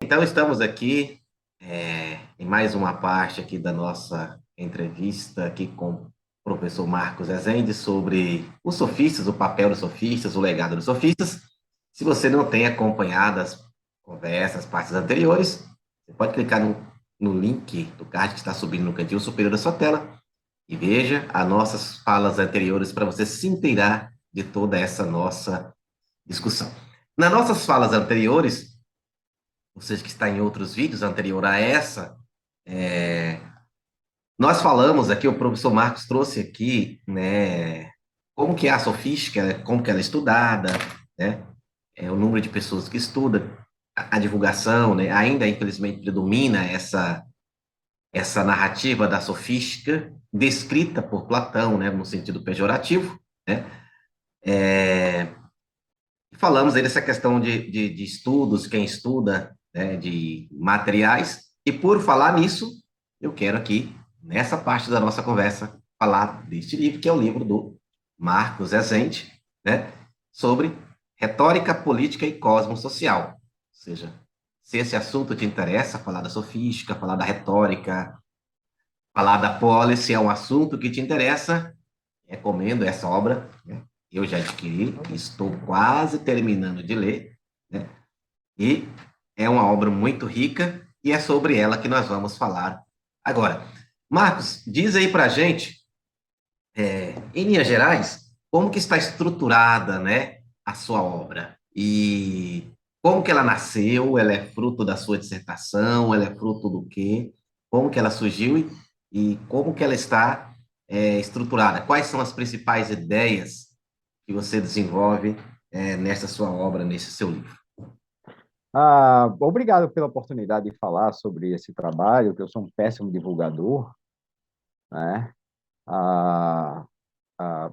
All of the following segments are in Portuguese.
Então estamos aqui em mais uma parte aqui da nossa entrevista aqui com o professor Marcos Rezende sobre os sofistas, o papel dos sofistas, o legado dos sofistas. Se você não tem acompanhado as conversas, as partes anteriores, você pode clicar no link do card que está subindo no cantinho superior da sua tela e veja as nossas falas anteriores para você se inteirar de toda essa nossa discussão. Nas nossas falas anteriores, você que está em outros vídeos anterior a essa, é, nós falamos aqui, o professor Marcos trouxe aqui, né, como que é a sofística, como que ela é estudada, né, o número de pessoas que estuda, a divulgação, né, ainda infelizmente predomina essa narrativa da sofística, descrita por Platão, né, no sentido pejorativo, né, falamos aí dessa questão de estudos, quem estuda, né, de materiais, e por falar nisso, eu quero aqui, nessa parte da nossa conversa, falar deste livro, que é o livro do Marcos Rezende, né, sobre retórica política e cosmos social. Ou seja, se esse assunto te interessa, falar da sofística, falar da retórica, falar da policy é um assunto que te interessa, recomendo essa obra, né? Eu já adquiri, estou quase terminando de ler, né? E é uma obra muito rica e é sobre ela que nós vamos falar agora. Marcos, diz aí para a gente, em linhas gerais, como que está estruturada, né, a sua obra e como que ela nasceu, ela é fruto da sua dissertação, ela é fruto do quê, como que ela surgiu e como que ela está estruturada, quais são as principais ideias que você desenvolve nessa sua obra, nesse seu livro. Obrigado pela oportunidade de falar sobre esse trabalho, que eu sou um péssimo divulgador, né? Ah,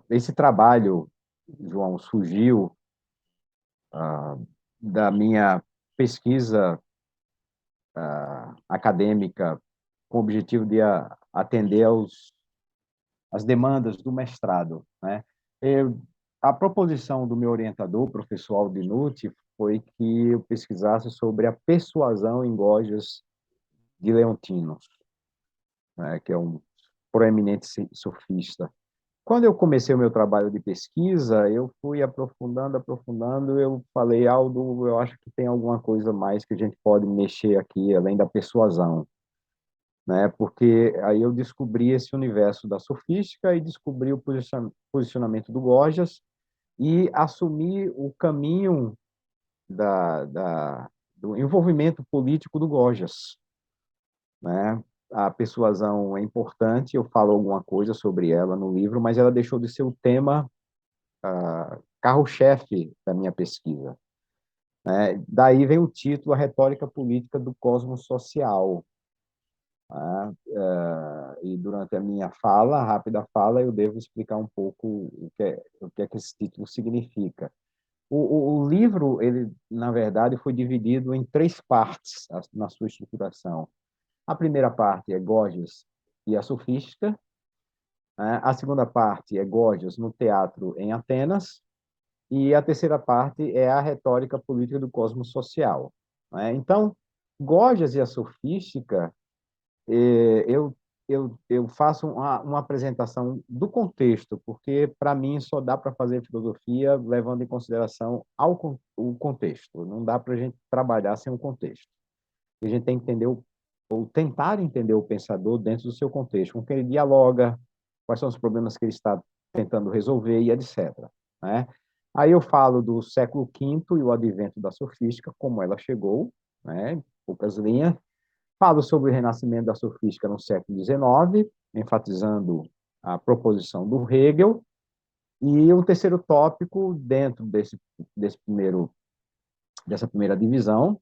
Esse trabalho, João, surgiu da minha pesquisa acadêmica com o objetivo de atender às demandas do mestrado, né? A proposição do meu orientador, o professor Aldinucci, foi que eu pesquisasse sobre a persuasão em Gorgias de Leontinos, né, que é um proeminente sofista. Quando eu comecei o meu trabalho de pesquisa, eu fui aprofundando, aprofundando, eu falei, Aldo, eu acho que tem alguma coisa mais que a gente pode mexer aqui, além da persuasão, né? Porque aí eu descobri esse universo da sofística e descobri o posicionamento do Gorgias e assumi o caminho do envolvimento político do Gorgias, né? A persuasão é importante, eu falo alguma coisa sobre ela no livro, mas ela deixou de ser o tema carro-chefe da minha pesquisa, né? Daí vem o título, A Retórica Política do Cosmos Social, né? E durante a minha fala, a rápida fala, eu devo explicar um pouco o que é que esse título significa. O livro, ele, na verdade, foi dividido em três partes na sua estruturação. A primeira parte é Gorgias e a sofística, né? A segunda parte é Gorgias no teatro em Atenas, e a terceira parte é a retórica política do cosmos social, né? Então, Gorgias e a sofística, eu faço uma apresentação do contexto, porque, para mim, só dá para fazer filosofia levando em consideração o contexto. Não dá para a gente trabalhar sem o contexto. A gente tem que entender ou tentar entender o pensador dentro do seu contexto, com quem ele dialoga, quais são os problemas que ele está tentando resolver e etc., né? Aí eu falo do século V e o advento da sofística, como ela chegou, né, em poucas linhas. Falo sobre o renascimento da sofística no século XIX, enfatizando a proposição do Hegel. E o terceiro tópico, dentro dessa primeira divisão,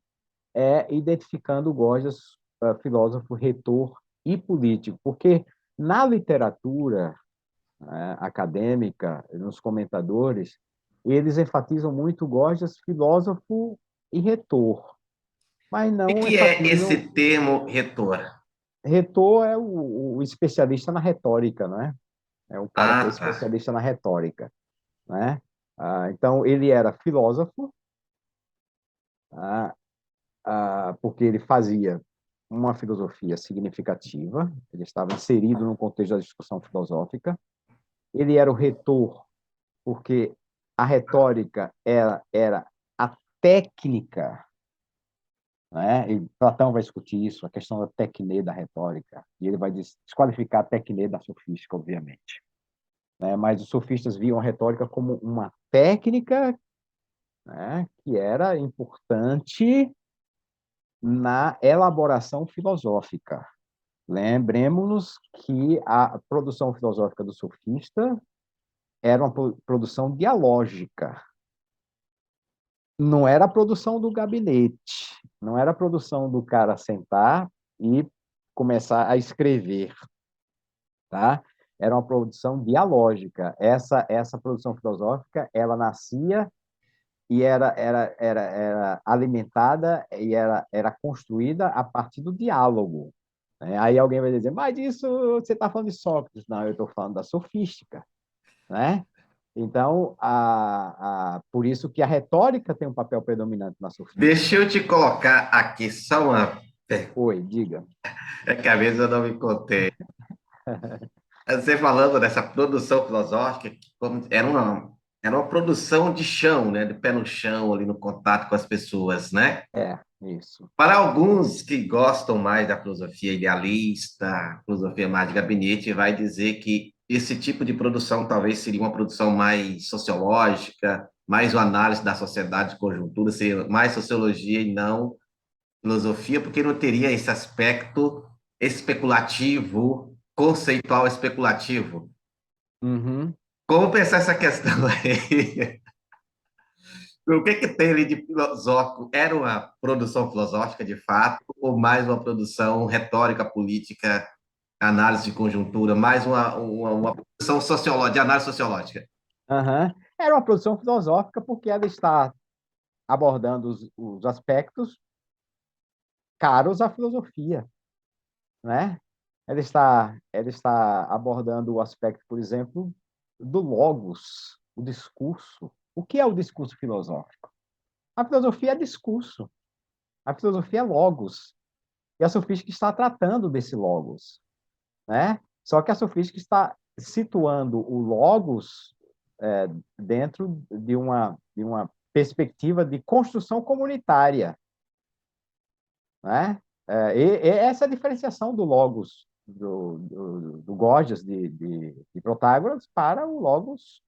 é identificando Gorgias, filósofo, retor e político, porque na literatura, né, acadêmica, nos comentadores, eles enfatizam muito Gorgias, filósofo e retor, mas O não que é esse enfatizam. termo retor? Retor é o especialista na retórica, né? É o cara que é Ah, tá. especialista na retórica, né? Então, ele era filósofo, ah, porque ele fazia uma filosofia significativa, ele estava inserido no contexto da discussão filosófica, ele era o retor, porque a retórica era a técnica, né? E Platão vai discutir isso, a questão da tecne da retórica, e ele vai desqualificar a tecne da sofística, obviamente. Né? Mas os sofistas viam a retórica como uma técnica, né, que era importante na elaboração filosófica. Lembremos-nos que a produção filosófica do sofista era uma produção dialógica, não era a produção do gabinete, não era a produção do cara sentar e começar a escrever, tá? Era uma produção dialógica. Essa produção filosófica, ela nascia e era alimentada e era construída a partir do diálogo. Né? Aí alguém vai dizer, mas isso você está falando de Sócrates. Não, eu estou falando da sofística. Né? Então, por isso que a retórica tem um papel predominante na sofística. Deixa eu te colocar aqui só uma pergunta, Oi, diga. é que às vezes eu não me contei. Você falando dessa produção filosófica, que era uma produção de chão, né? De pé no chão, ali no contato com as pessoas, né? É, isso. Para alguns que gostam mais da filosofia idealista, filosofia mais de gabinete, vai dizer que esse tipo de produção talvez seria uma produção mais sociológica, mais uma análise da sociedade de conjuntura, seria mais sociologia e não filosofia, porque não teria esse aspecto especulativo, conceitual especulativo. Uhum. Como pensar essa questão aí? O que que tem ali de filosófico? Era uma produção filosófica, de fato, ou mais uma produção retórica, política, análise de conjuntura, mais uma produção sociológica, de análise sociológica? Uhum. Era uma produção filosófica porque ela está abordando os aspectos caros à filosofia, né? Ela está abordando o aspecto, por exemplo, do logos, o discurso. O que é o discurso filosófico? A filosofia é discurso, a filosofia é logos, e a sofística está tratando desse logos, né? Só que a sofística está situando o logos é, dentro de uma perspectiva de construção comunitária, né? E essa é a diferenciação do logos do Gorgias de Protágoras para o logos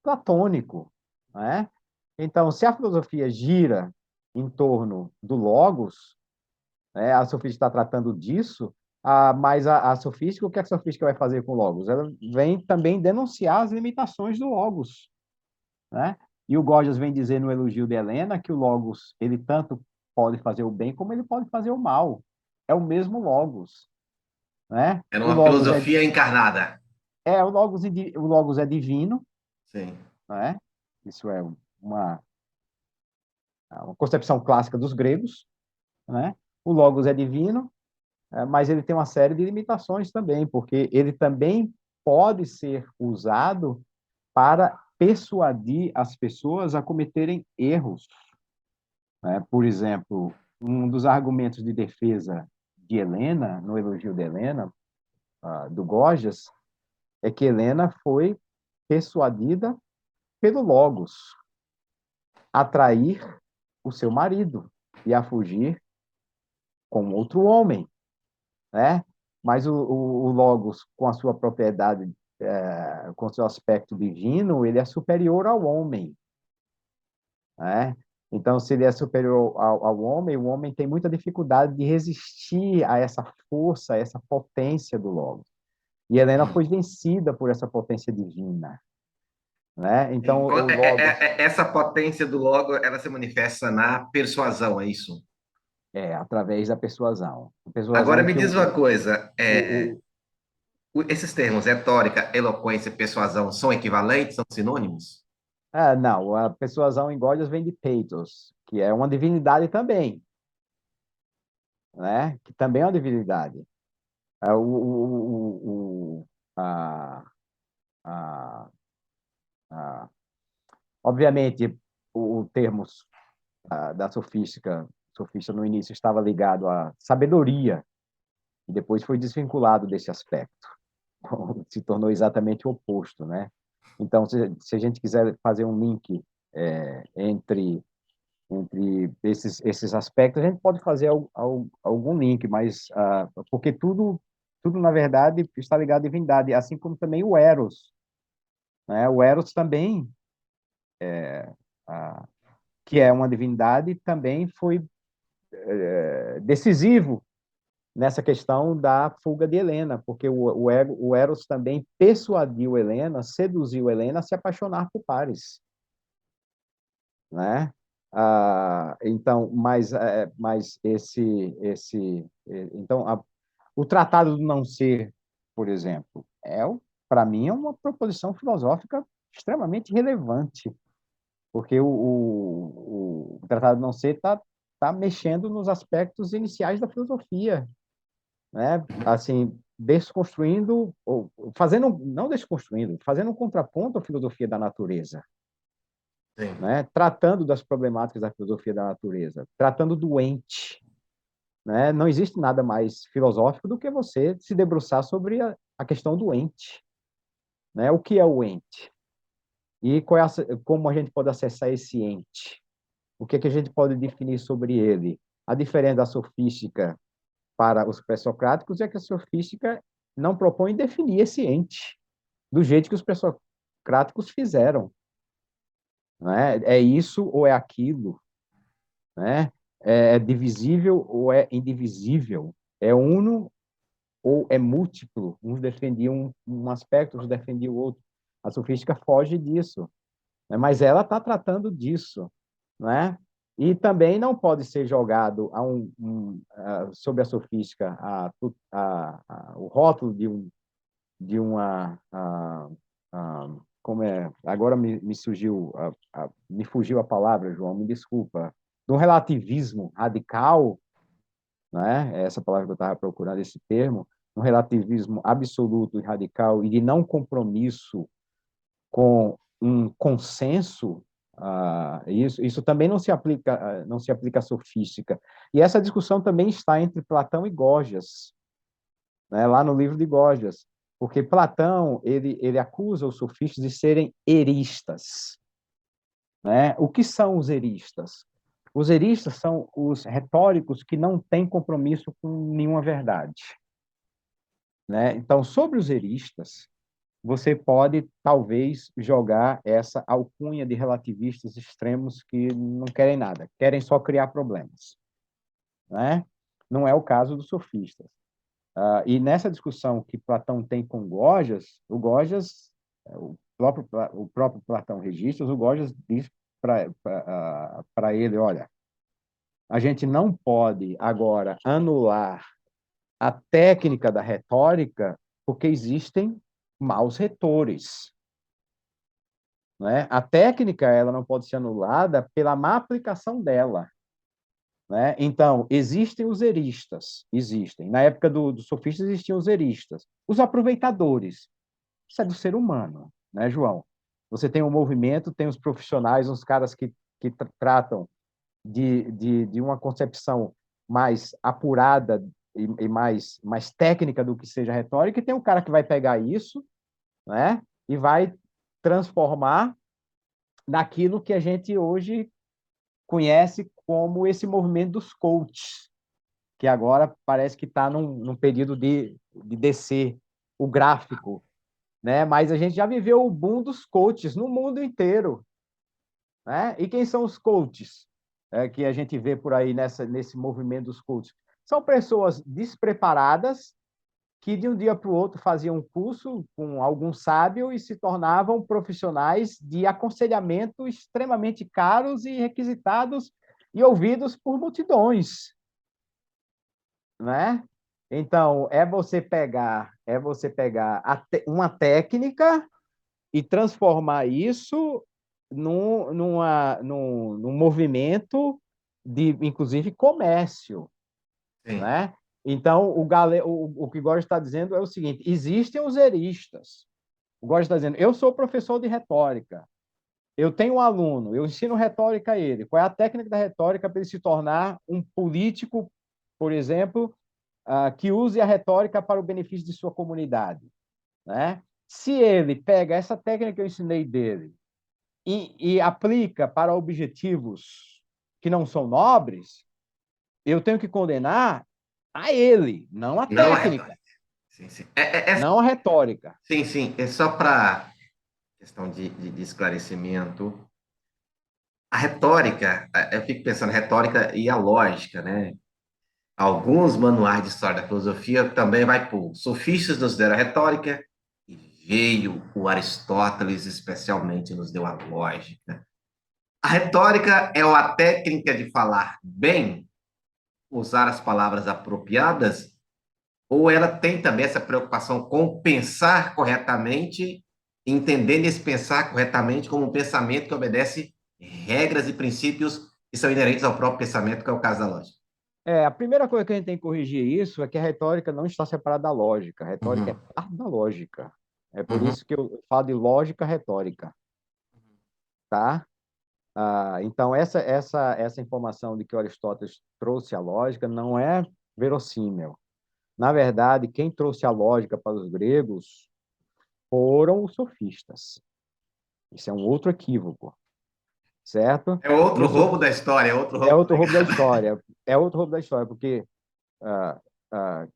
platônico, né? Então, se a filosofia gira em torno do logos, né, a sofística está tratando disso, mas a sofística, o que a sofística vai fazer com o logos? Ela vem também denunciar as limitações do logos, né? E o Gorgias vem dizer no elogio de Helena que o logos, ele tanto pode fazer o bem como ele pode fazer o mal. É o mesmo logos, né? Era O uma logos filosofia encarnada. o logos é divino, Sim. né? Isso é uma concepção clássica dos gregos, né? O logos é divino, mas ele tem uma série de limitações também, porque ele também pode ser usado para persuadir as pessoas a cometerem erros. Né? Por exemplo, um dos argumentos de defesa de Helena, no elogio de Helena, do Gorgias, é que Helena foi persuadida pelo Logos a trair o seu marido e a fugir com outro homem, né? Mas o Logos, com a sua propriedade, com o seu aspecto divino, ele é superior ao homem, né? Então, se ele é superior ao homem, o homem tem muita dificuldade de resistir a essa força, a essa potência do Logos. E Helena foi vencida por essa potência divina, né? Então, o Logos Essa potência do logo, ela se manifesta na persuasão, é isso? através da persuasão. A Agora persuasão me que diz uma coisa, o, esses termos, retórica, eloquência, persuasão, são equivalentes, são sinônimos? não, a persuasão em Gorgias vem de Peitos, que é uma divindade também, né? Que também é uma divindade. É, a, a, a, obviamente, o termo da sofística sofista no início estava ligado à sabedoria, e depois foi desvinculado desse aspecto. Se tornou exatamente o oposto, né? Então, se a gente quiser fazer um link entre esses aspectos, a gente pode fazer algum link, mas porque tudo na verdade está ligado à divindade, assim como também o Eros, né? O Eros também, ah, que é uma divindade, também foi decisivo nessa questão da fuga de Helena, porque o Eros também persuadiu Helena, seduziu Helena a se apaixonar por Paris, né? Então, mas então o Tratado do Não Ser, por exemplo, para mim é uma proposição filosófica extremamente relevante, porque o Tratado do Não Ser tá mexendo nos aspectos iniciais da filosofia, né? Assim, desconstruindo, ou fazendo, não desconstruindo, fazendo um contraponto à filosofia da natureza, Sim. né? Tratando das problemáticas da filosofia da natureza, tratando do ente, né? Não existe nada mais filosófico do que você se debruçar sobre a questão do ente, né? O que é o ente? E como a gente pode acessar esse ente? O que é que a gente pode definir sobre ele? A diferença da sofística para os pré-socráticos é que a sofística não propõe definir esse ente do jeito que os pré-socráticos fizeram, né? É isso ou é aquilo, né? É divisível ou é indivisível? É uno ou é múltiplo? Uns defendiam um aspecto, outros defendiam o outro. A sofística foge disso, né? Mas ela está tratando disso, né? E também não pode ser jogado sobre a sofística o rótulo de uma como é, agora me fugiu a palavra, João, me desculpa, de um relativismo radical, né? Essa palavra que eu estava procurando, esse termo, um relativismo absoluto e radical e de não compromisso com um consenso. Isso também não se aplica à sofística. E essa discussão também está entre Platão e Gorgias, né? Lá no livro de Gorgias, porque Platão ele acusa os sofistas de serem eristas, né? O que são os eristas? Os eristas são os retóricos que não têm compromisso com nenhuma verdade, né? Então, sobre os eristas, você pode, talvez, jogar essa alcunha de relativistas extremos que não querem nada, querem só criar problemas, né? Não é o caso dos sofistas. E nessa discussão que Platão tem com Gorgias, o próprio Platão registra, o Gorgias diz para ele, olha, a gente não pode agora anular a técnica da retórica porque existem maus retores, né? A técnica ela não pode ser anulada pela má aplicação dela, né? Então, existem os eristas, existem. Na época dos sofistas existiam os eristas. Os aproveitadores, isso é do ser humano, né, João? Você tem um movimento, tem os profissionais, uns caras que tratam de uma concepção mais apurada e mais técnica do que seja retórica, e tem um cara que vai pegar isso, né, e vai transformar naquilo que a gente hoje conhece como esse movimento dos coaches, que agora parece que está num período de descer o gráfico, né? Mas a gente já viveu o boom dos coaches no mundo inteiro, né? E quem são os coaches que a gente vê por aí nesse movimento dos coaches? São pessoas despreparadas que de um dia para o outro faziam um curso com algum sábio e se tornavam profissionais de aconselhamento extremamente caros e requisitados e ouvidos por multidões, né? Então, é você pegar uma técnica e transformar isso num movimento de, inclusive, comércio, Sim. né? Então, o que o Gorgias está dizendo é o seguinte: existem os eristas. O Gorgias está dizendo, eu sou professor de retórica, eu tenho um aluno, eu ensino retórica a ele. Qual é a técnica da retórica para ele se tornar um político, por exemplo, que use a retórica para o benefício de sua comunidade, né? Se ele pega essa técnica que eu ensinei dele e aplica para objetivos que não são nobres, eu tenho que condenar a ele, não a Não a técnica, retórica. Sim, sim. não a retórica. Sim, sim. É só para questão de esclarecimento. A retórica, eu fico pensando, retórica e a lógica, né? Alguns manuais de história da filosofia também vai por sofistas nos deram a retórica e veio o Aristóteles, especialmente, nos deu a lógica. A retórica é uma técnica de falar bem, usar as palavras apropriadas, ou ela tem também essa preocupação com pensar corretamente, entendendo esse pensar corretamente como um pensamento que obedece regras e princípios que são inerentes ao próprio pensamento, que é o caso da lógica. A primeira coisa que a gente tem que corrigir isso é que a retórica não está separada da lógica. A retórica é Uhum, parte da lógica. É por uhum. isso que eu falo de lógica retórica, tá? Então, essa informação de que Aristóteles trouxe a lógica não é verossímil. Na verdade, quem trouxe a lógica para os gregos foram os sofistas. Isso é um outro equívoco, certo? É outro E os roubo sofistas da história, é outro é roubo outro da roubo da pegada. história. É outro roubo da história, porque ah, ah,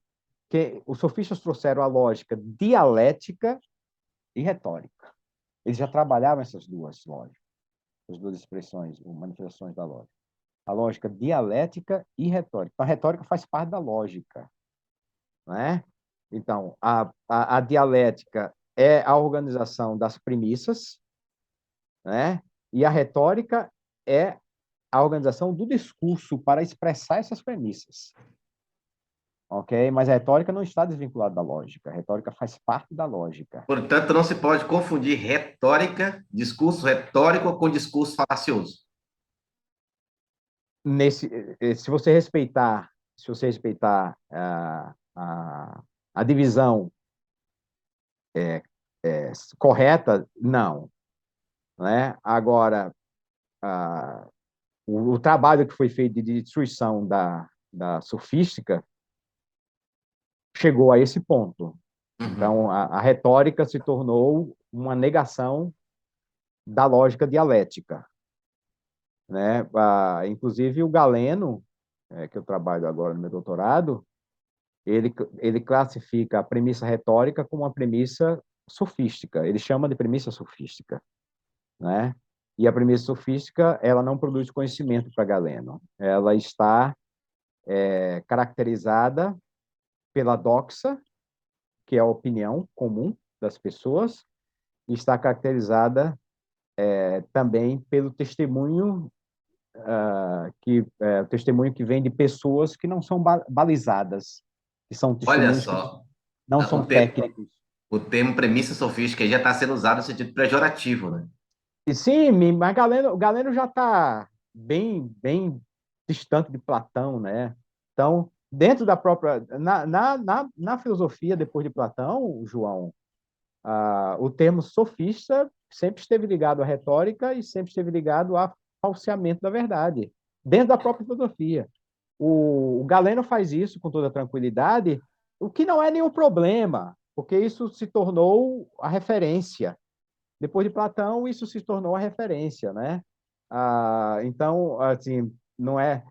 os sofistas trouxeram a lógica dialética e retórica. Eles já trabalhavam essas duas lógicas, as duas expressões, manifestações da lógica. A lógica dialética e retórica. Então, a retórica faz parte da lógica, né? Então, a dialética é a organização das premissas, né? E a retórica é a organização do discurso para expressar essas premissas, ok? Mas a retórica não está desvinculada da lógica. A retórica faz parte da lógica. Portanto, não se pode confundir retórica, discurso retórico, com discurso falacioso. Se você respeitar a divisão correta, não, né? Agora, a, o trabalho que foi feito de destruição da sofística chegou a esse ponto. Uhum. Então, a retórica se tornou uma negação da lógica dialética, né? Inclusive, o Galeno, que eu trabalho agora no meu doutorado, ele classifica a premissa retórica como uma premissa sofística. Ele chama de premissa sofística, né? E a premissa sofística, ela não produz conhecimento para Galeno. Ela está caracterizada pela doxa, que é a opinião comum das pessoas, e está caracterizada também pelo testemunho o testemunho que vem de pessoas que não são balizadas, que são Olha testemunhos que só, não o são termo, técnicos. o termo premissa sofística já está sendo usado no sentido pejorativo, né? E sim, mas Galeno já está bem distante de Platão, né? Então, dentro da própria. Na filosofia, depois de Platão, João, o termo sofista sempre esteve ligado à retórica e sempre esteve ligado a falseamento da verdade, dentro da própria filosofia. O Galeno faz isso com toda tranquilidade, o que não é nenhum problema, porque isso se tornou a referência. Depois de Platão, isso se tornou a referência, né? Então, assim, não é,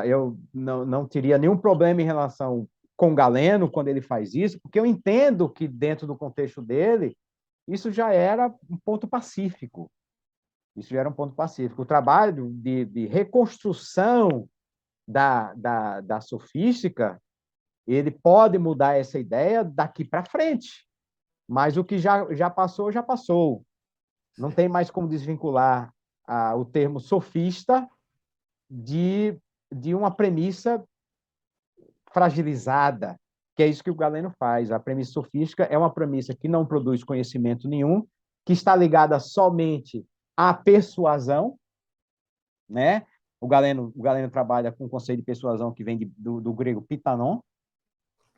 eu não teria nenhum problema em relação com Galeno quando ele faz isso, porque eu entendo que dentro do contexto dele, isso já era um ponto pacífico. Isso já era um ponto pacífico. O trabalho de reconstrução da sofística, ele pode mudar essa ideia daqui para frente, mas o que já passou, já passou. Não tem mais como desvincular o termo sofista de, de uma premissa fragilizada, que é isso que o Galeno faz. A premissa sofística é uma premissa que não produz conhecimento nenhum, que está ligada somente à persuasão, né? O Galeno trabalha com o conceito de persuasão que vem do grego pitanon,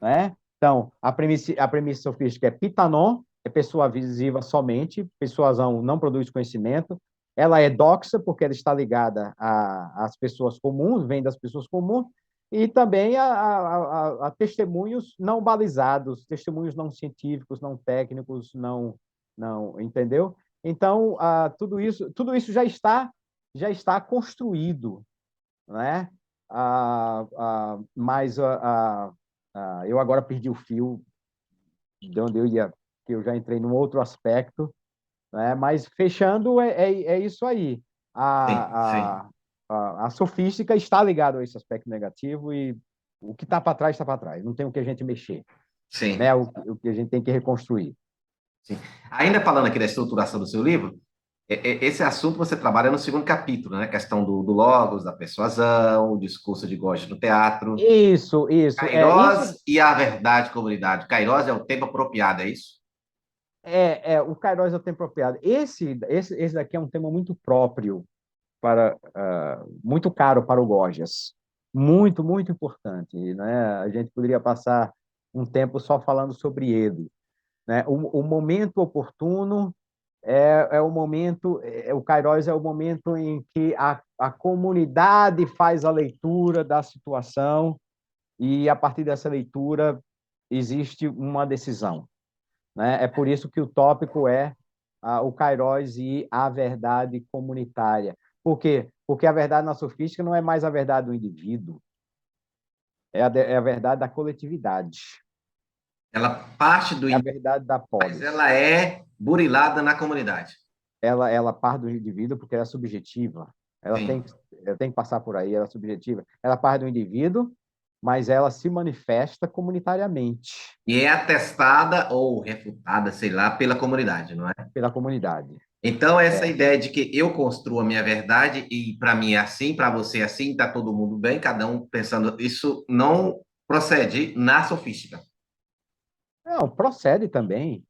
né? Então, a premissa sofística é pitanon, é persuasiva somente, persuasão não produz conhecimento. Ela é doxa, porque ela está ligada às pessoas comuns, vem das pessoas comuns, e também a testemunhos não balizados, testemunhos não científicos, não técnicos, não, entendeu? Então, tudo isso já está construído, né? Mas eu agora perdi o fio de onde eu ia, que eu já entrei num outro aspecto, né? Mas fechando, é isso aí. Sim, sim, A sofística está ligada a esse aspecto negativo e o que está para trás, está para trás. Não tem o que a gente mexer, sim, né? O que a gente tem que reconstruir. sim. Ainda falando aqui da estruturação do seu livro, esse assunto você trabalha no segundo capítulo, né? A questão do logos, da persuasão, o discurso de Góes no teatro. Isso. Cairós e a verdade comunidade. Cairós é o tempo apropriado, é isso? O Kairos é o tempo apropriado. Esse daqui é um tema muito próprio muito caro para o Gorgias, muito, muito importante, né? A gente poderia passar um tempo só falando sobre ele, né? O momento oportuno o momento, o Kairos é o momento em que a comunidade faz a leitura da situação e, a partir dessa leitura, existe uma decisão, né? É por isso que o tópico é o Kairos e a verdade comunitária. Por quê? Porque a verdade na sofística não é mais a verdade do indivíduo, é a verdade da coletividade, Ela parte do é a indivíduo, verdade da mas polis. ela é burilada na comunidade. Ela parte do indivíduo porque ela é subjetiva. Ela tem, Sim. ela tem que passar por aí, ela é subjetiva. Ela parte do indivíduo, mas ela se manifesta comunitariamente E é atestada ou refutada, sei lá, pela comunidade, não é? pela comunidade. Então, essa É. ideia de que eu construo a minha verdade e para mim é assim, para você é assim, tá todo mundo bem, cada um pensando, isso não procede na sofística. Não, procede também,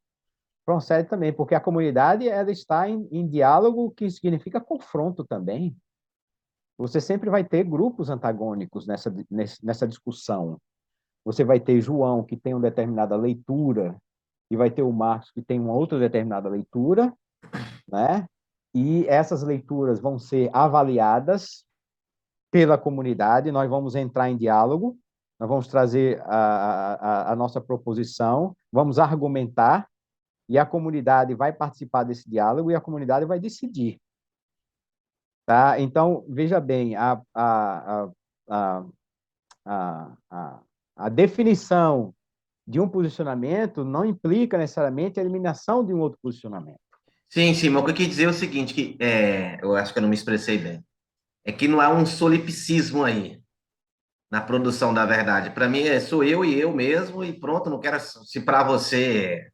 porque a comunidade ela está em diálogo, que significa confronto também. Você sempre vai ter grupos antagônicos nessa discussão. Você vai ter João, que tem uma determinada leitura, e vai ter o Marcos, que tem uma outra determinada leitura, né? E essas leituras vão ser avaliadas pela comunidade, nós vamos entrar em diálogo, nós vamos trazer a nossa proposição, vamos argumentar, e a comunidade vai participar desse diálogo e a comunidade vai decidir. Tá? Então, veja bem, a, a, a definição de um posicionamento não implica necessariamente a eliminação de um outro posicionamento. Sim, sim, mas o que eu quis dizer é o seguinte, que eu acho que eu não me expressei bem, é que não há um solipsismo aí na produção da verdade. Para mim, sou eu e eu mesmo, e pronto, não quero. Se para você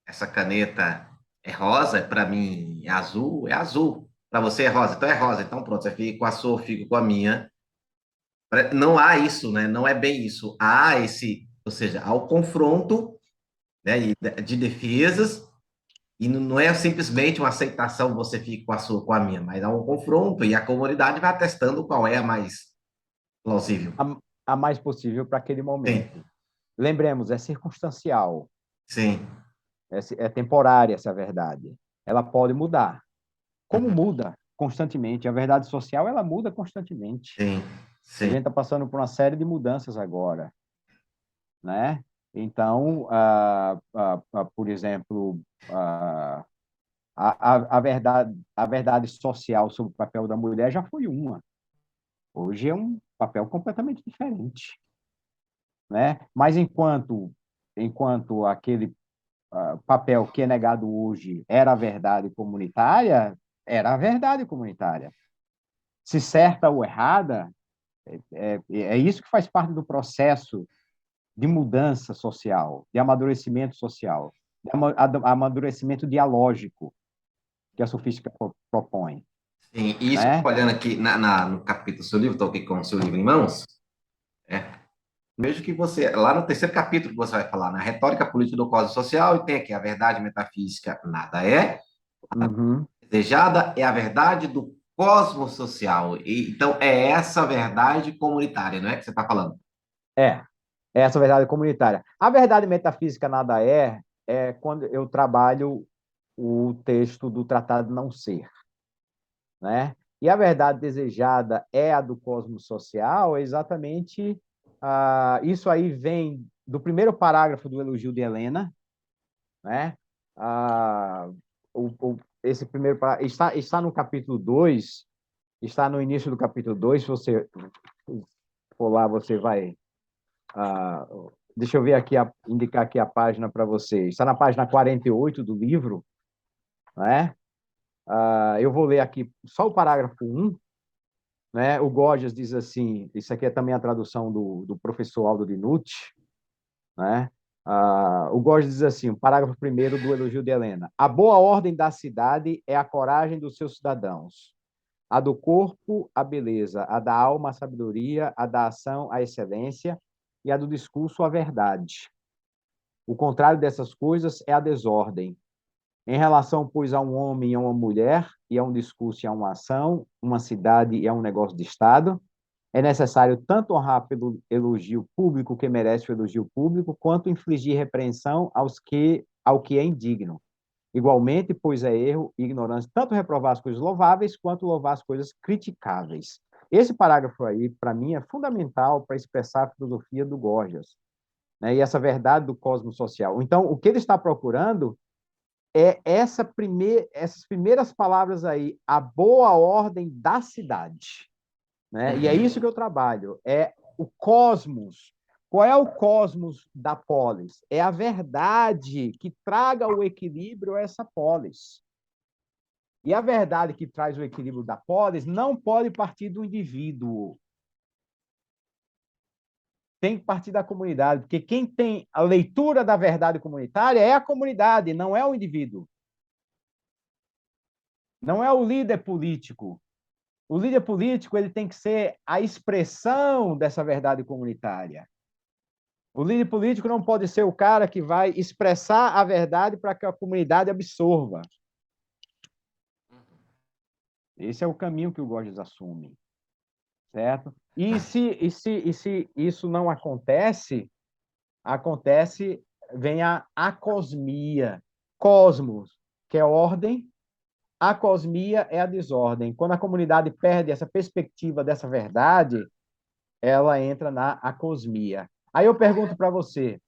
essa caneta é rosa, para mim é azul, é azul. Para você é rosa, então é rosa. Então pronto, você fica com a sua, eu fico com a minha. Não há isso, né? Não é bem isso. Há esse, ou seja, há o confronto, né, de defesas, e não é simplesmente uma aceitação, você fica com a sua, com a minha, mas há um confronto, e a comunidade vai atestando qual é a mais plausível. A mais possível para aquele Sim, momento. Lembremos, é circunstancial, sim, é temporária essa verdade. Ela pode mudar. Como uhum, muda constantemente? A verdade social ela muda constantemente. sim, A sim. gente está passando por uma série de mudanças agora, né? Então, por exemplo, a verdade social sobre o papel da mulher já foi uma. Hoje é um papel completamente diferente, né? Mas enquanto aquele papel que é negado hoje era a verdade comunitária, era a verdade comunitária. Se certa ou errada, é isso que faz parte do processo de mudança social, de amadurecimento social, de amadurecimento dialógico que a sofística propõe, Sim, e isso, né? olhando aqui no capítulo do seu livro, estou aqui com o seu livro em mãos, vejo que você, lá no terceiro capítulo, que você vai falar na retórica política do código social, e tem aqui a verdade metafísica, nada é, Uhum. desejada é a verdade do cosmos social. E, então, é essa verdade comunitária, não é que você está falando? É, é essa verdade comunitária. A verdade metafísica nada é quando eu trabalho o texto do Tratado de Não Ser. né? E a verdade desejada é a do cosmos social, é exatamente isso aí vem do primeiro parágrafo do Elogio de Helena, né? Ah, esse primeiro parágrafo está no capítulo 2, está no início do capítulo 2. Se você for lá, você vai. Ah, deixa eu ver aqui, indicar aqui a página para você. Está na página 48 do livro, né? Eu vou ler aqui só o parágrafo 1, né? O Gorgias diz assim, isso aqui é também a tradução do professor Aldo Dinucci, né? O Gorgias diz assim, o parágrafo primeiro do Elogio de Helena: a boa ordem da cidade é a coragem dos seus cidadãos, a do corpo, a beleza, a da alma, a sabedoria, a da ação, a excelência, e a do discurso, a verdade. O contrário dessas coisas é a desordem. Em relação, pois, a um homem e a uma mulher, e a um discurso e a uma ação, uma cidade e a um negócio de Estado, é necessário tanto honrar pelo elogio público que merece o elogio público, quanto infligir repreensão ao que é indigno. Igualmente, pois é erro e ignorância tanto reprovar as coisas louváveis, quanto louvar as coisas criticáveis. Esse parágrafo aí, para mim, é fundamental para expressar a filosofia do Gorgias, né? E essa verdade do cosmos social. Então, o que ele está procurando é essas primeiras palavras aí, a boa ordem da cidade, né? E é Uhum. isso que eu trabalho, é o cosmos. Qual é o cosmos da polis? É a verdade que traga o equilíbrio a essa polis. E a verdade que traz o equilíbrio da polis não pode partir do indivíduo, tem que partir da comunidade, porque quem tem a leitura da verdade comunitária é a comunidade, não é o indivíduo, não é o líder político. O líder político ele tem que ser a expressão dessa verdade comunitária. O líder político não pode ser o cara que vai expressar a verdade para que a comunidade absorva. Esse é o caminho que o Gorgias assume, certo? E se isso não acontece, vem a acosmia. Cosmos, que é ordem, acosmia é a desordem. Quando a comunidade perde essa perspectiva dessa verdade, ela entra na acosmia. Aí eu pergunto para você,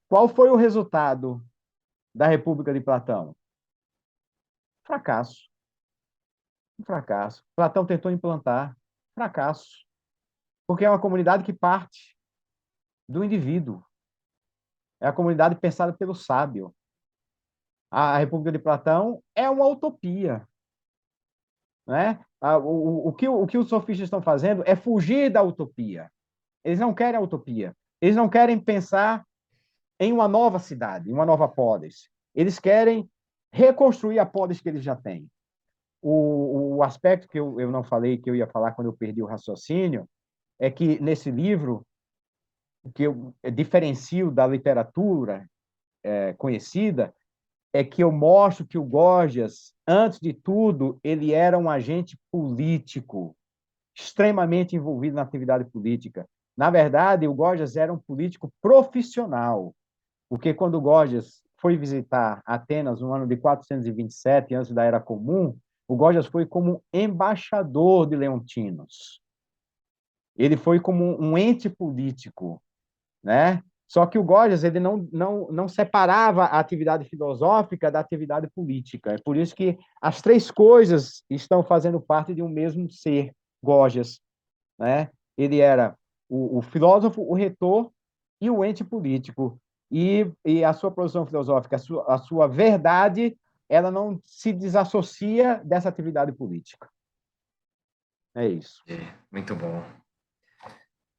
qual foi o resultado da República de Platão? Fracasso. Um fracasso. Platão tentou implantar. Fracasso. Porque é uma comunidade que parte do indivíduo. É a comunidade pensada pelo sábio. A República de Platão é uma utopia, né? O que os sofistas estão fazendo é fugir da utopia. Eles não querem a utopia. Eles não querem pensar em uma nova cidade, em uma nova polis. Eles querem reconstruir a polis que eles já têm. O aspecto que eu não falei, que eu ia falar quando eu perdi o raciocínio, é que nesse livro, que eu diferencio da literatura conhecida, é que eu mostro que o Gorgias, antes de tudo, ele era um agente político, extremamente envolvido na atividade política. Na verdade, o Gorgias era um político profissional, porque quando o Gorgias foi visitar Atenas no ano de 427, antes da Era Comum, o Gorgias foi como embaixador de Leontinos. Ele foi como um ente político, né? Só que o Gorgias ele não separava a atividade filosófica da atividade política. É por isso que as três coisas estão fazendo parte de um mesmo ser, Gorgias, né? Ele era o filósofo, o retor e o ente político. E a sua produção filosófica, a sua verdade, ela não se desassocia dessa atividade política. É isso. Muito bom.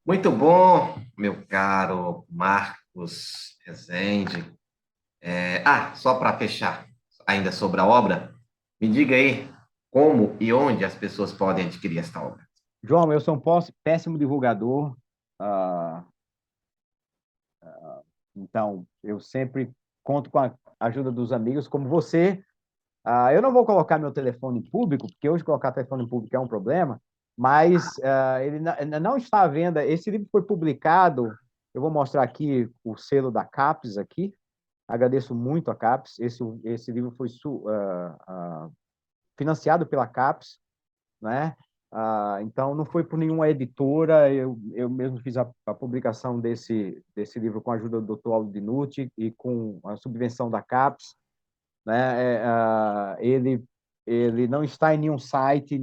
Muito bom, meu caro Marcos Rezende. Só para fechar, ainda sobre a obra, me diga aí como e onde as pessoas podem adquirir esta obra. João, eu sou um péssimo divulgador, ah, então eu sempre conto com a ajuda dos amigos, como você. Eu não vou colocar meu telefone em público, porque hoje colocar telefone em público é um problema, mas ele não está à venda. Esse livro foi publicado, eu vou mostrar aqui o selo da CAPES aqui. Agradeço muito a CAPES. Esse livro foi financiado pela CAPES. né? Então, não foi por nenhuma editora, eu mesmo fiz a publicação desse livro com a ajuda do Dr. Aldo Dinucci e com a subvenção da CAPES, né? Ele não está em nenhum site,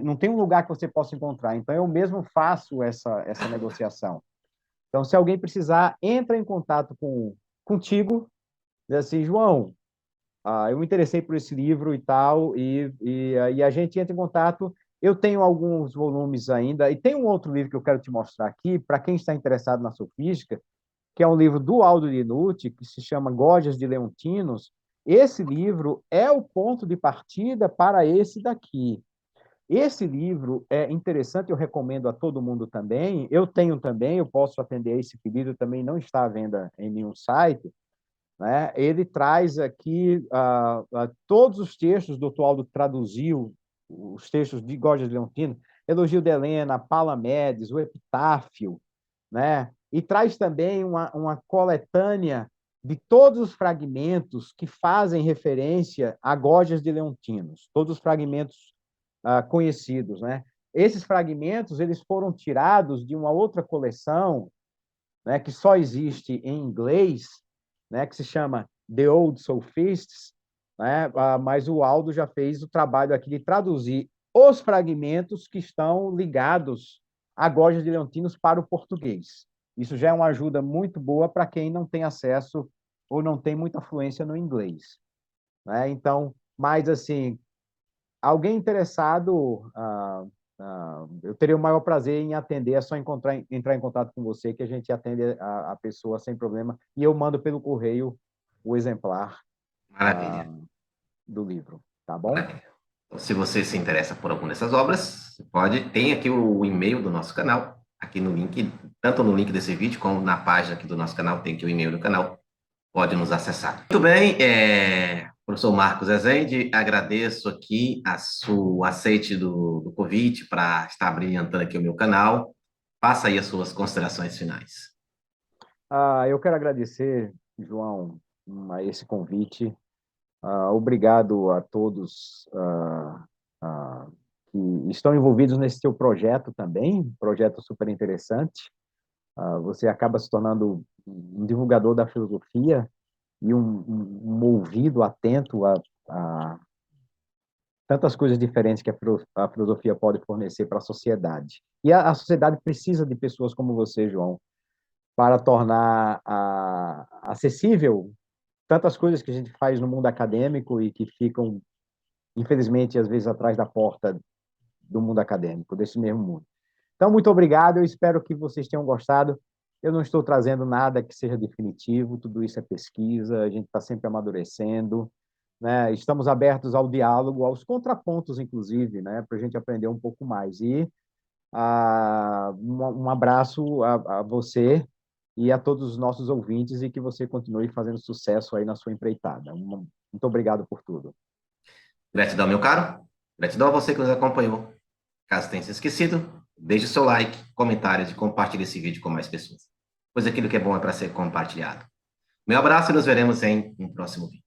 não tem um lugar que você possa encontrar. Então, eu mesmo faço essa negociação. Então, se alguém precisar, entra em contato contigo, diz assim, João, eu me interessei por esse livro e tal, e a gente entra em contato. Eu tenho alguns volumes ainda, e tem um outro livro que eu quero te mostrar aqui, para quem está interessado na sofística, que é um livro do Aldo Dinucci, que se chama Gorgias de Leontinos. Esse livro é o ponto de partida para esse daqui. Esse livro é interessante, eu recomendo a todo mundo também. Eu tenho também, eu posso atender a esse pedido, também não está à venda em nenhum site, né? Ele traz aqui todos os textos, o Dr. Aldo traduziu os textos de Gorgias de Leontino, Elogio de Helena, Palamedes, o Epitáfio, né? E traz também uma coletânea de todos os fragmentos que fazem referência a Gorgias de Leontinos, todos os fragmentos conhecidos, né? Esses fragmentos eles foram tirados de uma outra coleção, né, que só existe em inglês, né, que se chama The Old Sophists, né, mas o Aldo já fez o trabalho aqui de traduzir os fragmentos que estão ligados a Gorgias de Leontinos para o português. Isso já é uma ajuda muito boa para quem não tem acesso ou não tem muita fluência no inglês, né? Então, mas assim, alguém interessado, eu teria o maior prazer em atender, é só entrar em contato com você, que a gente atende a pessoa sem problema, e eu mando pelo correio o exemplar Maravilha. do livro, tá bom? Maravilha. Então, se você se interessa por alguma dessas obras, você pode, tem aqui o e-mail do nosso canal, aqui no link, tanto no link desse vídeo, como na página aqui do nosso canal, tem aqui o e-mail do canal, pode nos acessar. Muito bem, professor Marcos Rezende, agradeço aqui o aceite do convite para estar brilhantando aqui o meu canal. Faça aí as suas considerações finais. Eu quero agradecer, João, a esse convite. Obrigado a todos que estão envolvidos nesse seu projeto também, um projeto super interessante. Você acaba se tornando um divulgador da filosofia e um ouvido atento a tantas coisas diferentes que a filosofia pode fornecer para a sociedade. E a sociedade precisa de pessoas como você, João, para tornar acessível tantas coisas que a gente faz no mundo acadêmico e que ficam, infelizmente, às vezes atrás da porta do mundo acadêmico, desse mesmo mundo. Então, muito obrigado, eu espero que vocês tenham gostado. Eu não estou trazendo nada que seja definitivo, tudo isso é pesquisa, a gente está sempre amadurecendo, né? Estamos abertos ao diálogo, aos contrapontos, inclusive, né? Para a gente aprender um pouco mais. E um abraço a você e a todos os nossos ouvintes e que você continue fazendo sucesso aí na sua empreitada. Muito obrigado por tudo. Gratidão, meu caro. Gratidão a você que nos acompanhou. Caso tenha se esquecido, deixe o seu like, comentários e compartilhe esse vídeo com mais pessoas, pois aquilo que é bom é para ser compartilhado. Meu abraço e nos veremos em um próximo vídeo.